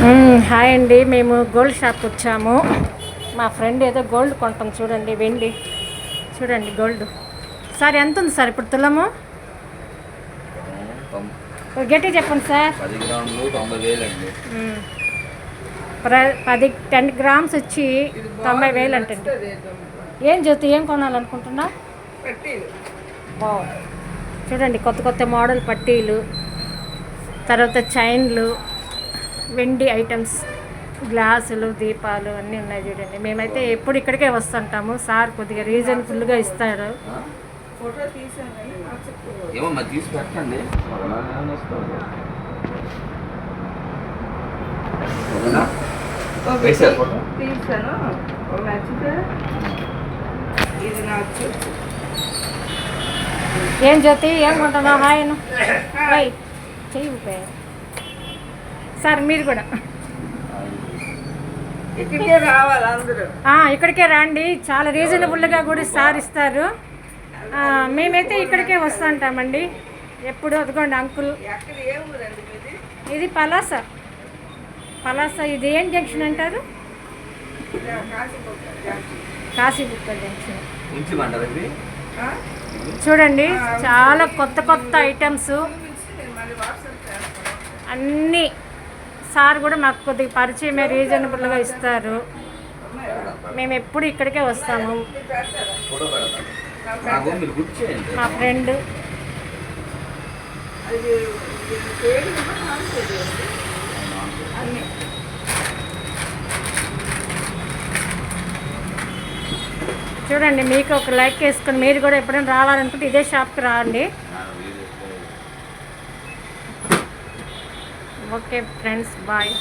Hi అండి, మేము gold షాప్కి వచ్చాము. మా ఫ్రెండ్ ఏదో గోల్డ్ కొంటాం చూడండి, వెండి చూడండి గోల్డ్. సార్ ఎంత ఉంది సార్ ఇప్పుడు తులము? గట్టి చెప్పండి సార్. 10 గ్రామ్స్ వచ్చి 90,000 అంటండి. ఏం జ్యోతి, ఏం కొనాలనుకుంటున్నా? చూడండి కొత్త కొత్త మోడల్ పట్టీలు, తర్వాత చైన్లు, వెండి ఐటమ్స్, గ్లాసులు, దీపాలు అన్నీ ఉన్నాయి చూడండి. మేమైతే ఎప్పుడు ఇక్కడికే వస్తుంటాము. సార్ కొద్దిగా రీజనబుల్గా ఇస్తారు. ఏం జ్యోతి, ఏం కొంటున్నావు? హాయను చెయ్యి సార్, మీరు కూడా ఇక్కడికే రావాలి. అందరూ ఇక్కడికే రండి, చాలా రీజనబుల్గా కూడా సార్ ఇస్తారు. మేమైతే ఇక్కడికే వస్తుంటామండి ఎప్పుడు. అదిగోండి అంకుల్, ఇది పలాస. ఇది ఏం జంక్షన్ అంటారు? కాశీబుక్క జంక్షన్. చూడండి చాలా కొత్త కొత్త ఐటమ్స్ అన్నీ. సార్ కూడా మాకు కొద్దిగా పరిచయమే, రీజనబుల్గా ఇస్తారు. మేము ఎప్పుడు ఇక్కడికే వస్తాము. మా ఫ్రెండ్ చూడండి, మీకు ఒక లైక్ వేసుకొని మీరు కూడా ఎప్పుడైనా రావాలనుకుంటే ఇదే షాప్కి రండి. Okay friends, bye.